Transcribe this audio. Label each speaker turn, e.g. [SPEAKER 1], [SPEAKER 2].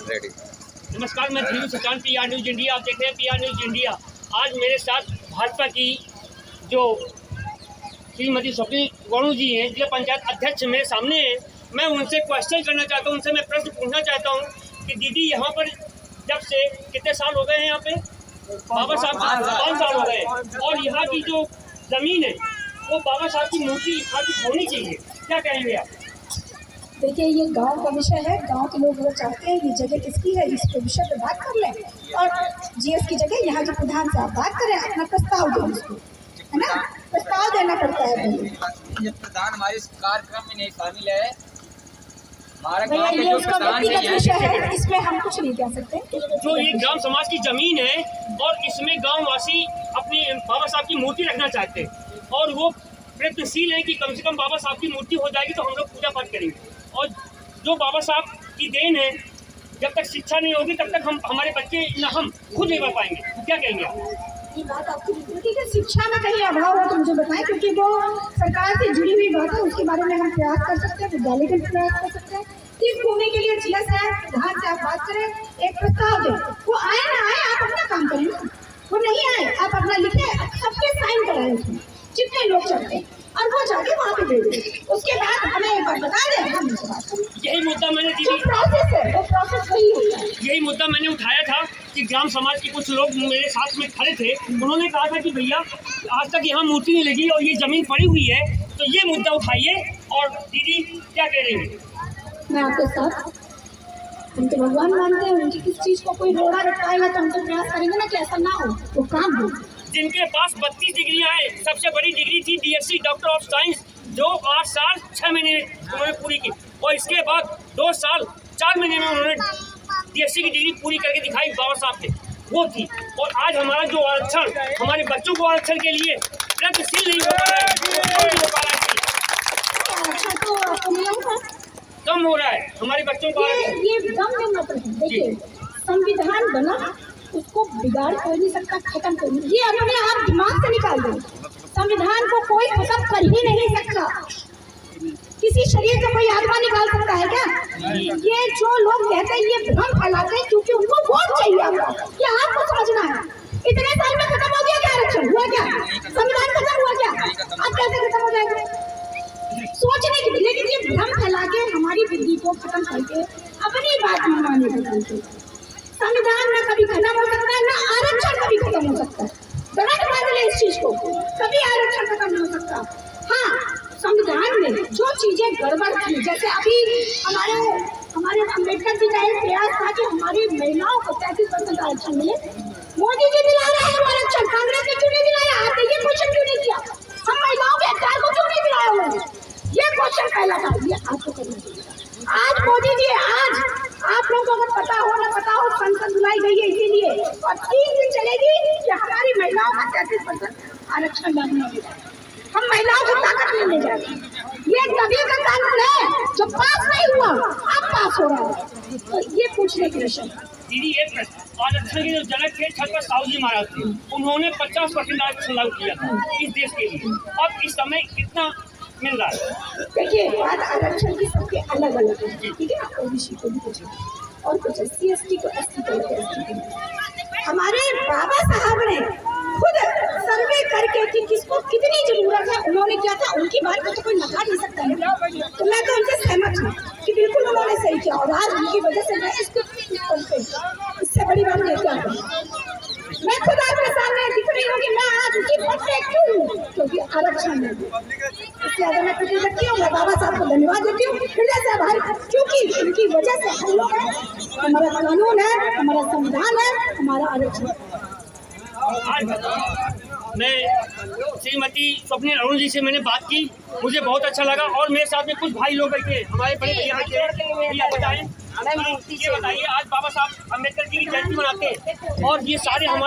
[SPEAKER 1] Ready.
[SPEAKER 2] नमस्कार, मैं धीरू सुल्तान, PR news India. आप देख रहे हैं PR न्यूज़ इंडिया। आज मेरे साथ भाजपा की जो श्रीमती स्वप्नी वरुण जी हैं, जिला पंचायत अध्यक्ष मेरे सामने हैं। मैं उनसे क्वेश्चन करना चाहता हूं, उनसे मैं प्रश्न पूछना चाहता हूं कि दीदी यहाँ पर जब से कितने साल हो गए हैं यहाँ पे? बाबा साहब 5 साल हो गए हैं और यहाँ की जो ज़मीन है वो बाबा साहब की मूर्ति स्थापित होनी चाहिए। क्या कहेंगे आप?
[SPEAKER 3] देखिए, ये गांव का विषय है। गांव के लोग वो चाहते हैं ये जगह किसकी है, इस विषय पर बात कर लें और GS की जगह यहाँ के प्रधान साहब बात करें, अपना प्रस्ताव दें उसको, है ना? प्रस्ताव देना पड़ता है पहले।
[SPEAKER 1] ये प्रधान हमारे इस कार्यक्रम में नहीं शामिल है। हमारे
[SPEAKER 3] भैया, ये उसका व्यक्तिगत विषय है, इसमें हम कुछ नहीं कह सकते।
[SPEAKER 2] जो ये ग्राम समाज की जमीन है और इसमें गाँव वासी अपनी बाबा साहब की मूर्ति रखना चाहते हैं और वो प्रयत्नशील है कि कम से कम बाबा साहब की मूर्ति हो जाएगी तो हम लोग पूजा पाठ करेंगे। और जो बाबा साहब की देन है, जब तक शिक्षा नहीं होगी तब तक हम हमारे बच्चे ना हम खुद नहीं कर पाएंगे। क्या कहेंगे आप?
[SPEAKER 3] ये बात आपकी बिल्कुल है। शिक्षा में कहीं अभाव हो तो मुझे बताएं, क्योंकि वो सरकार से जुड़ी हुई बात है, उसके बारे में हम प्रयास कर सकते हैं, विद्यालय का प्रयास कर सकते हैं। इस घूमने के लिए जिला साहब प्रधान से आप बात करें, एक प्रस्ताव दें। वो आए ना आए, आप अपना काम करें ना। वो नहीं आए, आप अपना लिखे, सबके साइन कराएं उसमें, जितने लोग चाहते हैं, और वो जाके वहाँ पे दे दें। उसके बाद हमें एक बार बता दें, हम उससे बात करें।
[SPEAKER 2] यही मुद्दा मैंने
[SPEAKER 3] जो प्रोसेस है वो प्रोसेस वही होता है।
[SPEAKER 2] यही मुद्दा मैंने उठाया था कि ग्राम समाज के कुछ लोग मेरे साथ में खड़े थे। उन्होंने कहा था कि भैया आज तक यहाँ मूर्ति नहीं लगी और ये जमीन पड़ी हुई है, तो ये मुद्दा उठाइए। और दीदी क्या कह रही है?
[SPEAKER 3] मैं आपके साथ, हम तो भगवान मानते हैं, उनकी किस चीज़ को कोई रोड़ा रटाएगा तो हम तो प्रयास करेंगे ना कि ऐसा ना हो, वो काम हो।
[SPEAKER 2] जिनके पास 32 डिग्रियाँ हैं, सबसे बड़ी डिग्री थी DSc डॉक्टर ऑफ साइंस, जो 8 साल 6 महीने उन्होंने पूरी की, और इसके बाद 2 साल 4 महीने में उन्होंने DSc की डिग्री पूरी करके दिखाई बाबा साहब ने, वो थी। और आज हमारा जो आरक्षण, हमारे बच्चों को आरक्षण के लिए प्रगतिशील नहीं हो पा रहा है, कम हो रहा है हमारे बच्चों को।
[SPEAKER 3] ये दम में मतलब है। देखिए, संविधान बना, उसको बिगाड़ कोई नहीं सकता, खत्म कोई नहीं। ये अपने आप दिमाग से निकाल दो, संविधान को कोई खत्म कर ही नहीं सकता। किसी शरीर से कोई आत्मा निकाल सकता है क्या? ये जो लोग कहते हैं ये भ्रम फैलाते हैं क्योंकि उनको वोट चाहिए आपका। ये आपको समझना है। इतने साल में खत्म हो गया क्या आरक्षण? हुआ क्या? संविधान खत्म हुआ क्या? अब कैसे खत्म हो जाएगा? सोचने की, लेकिन ये भ्रम फैला के हमारी बुद्धि को खत्म करके अपनी बात मनवाने को बोलते। संविधान ना कभी खत्म हो सकता है, ना आरक्षण कभी खत्म हो सकता है। गलत बदले इस चीज को, कभी आरक्षण खत्म नहीं हो सकता। हाँ, संविधान में जो चीजें गड़बड़ थी, जैसे अभी हमारे अम्बेडकर जी का एक प्रयास था कि हमारी महिलाओं को 33% आरक्षण मिले। मोदी जी दिला रहे हैं आरक्षण, कांग्रेस ने क्यों नहीं दिलाया? आप ये क्वेश्चन क्यों नहीं किया? हम महिलाओं के अधिकार को क्यों नहीं दिलाया उन्होंने? ये क्वेश्चन पहला था, ये आपको करना चाहिए। आज मोदी जी, आज आप लोगों को अगर पता हो ना पता हो, संसद बुलाई गई है इसीलिए, और 3 दिन चलेगी कि हमारी महिलाओं का 33% आरक्षण लागू होगा। हम महिलाओं को ताकत लेने जा रहे हैं। ये तभी का कानून है जो पास नहीं हुआ, अब पास हो रहा है। तो ये पूछने की विषय
[SPEAKER 2] दीदी, एक प्रश्न, आरक्षण के जो जनक थे छत्रपति साहू जी महाराज थे, उन्होंने 50% आरक्षण लागू किया था इस देश के लिए। अब इस समय कितना मिल रहा है?
[SPEAKER 3] देखिए, बात आरक्षण की सबके अलग अलग है, ठीक है? OBC को भी कुछ और कुछ SC ST को ST को। हमारे बाबा साहब ने खुद सर्वे करके कि किसको कितनी जरूरत है, उन्होंने क्या था, उनकी बात को तो कोई नकार नहीं सकता है। तो मैं तो उनसे सहमत हूँ कि बिल्कुल उन्होंने सही किया, और आज उनकी वजह से मैं इससे बड़ी बात नहीं क्या मैं खुद आपके सामने दिख रही हूँ कि मैं आज उनकी पद पे क्यों हूँ, क्योंकि आरक्षण है। इससे अगर मैं कुछ रखती हूँ, मैं बाबा साहब को धन्यवाद देती हूँ हृदय से आभार, क्योंकि उनकी वजह से हम लोग हैं, हमारा कानून है, हमारा संविधान है, हमारा आरक्षण।
[SPEAKER 2] मैं श्रीमती स्वप्नी वरुण जी से मैंने बात की, मुझे बहुत अच्छा लगा। और मेरे साथ में कुछ भाई लोग बैठे, हमारे बड़े भैया बैठे। बताएं, ये बताइए, आज बाबा साहब अम्बेडकर जी की जयंती मनाते हैं और ये सारे हमारे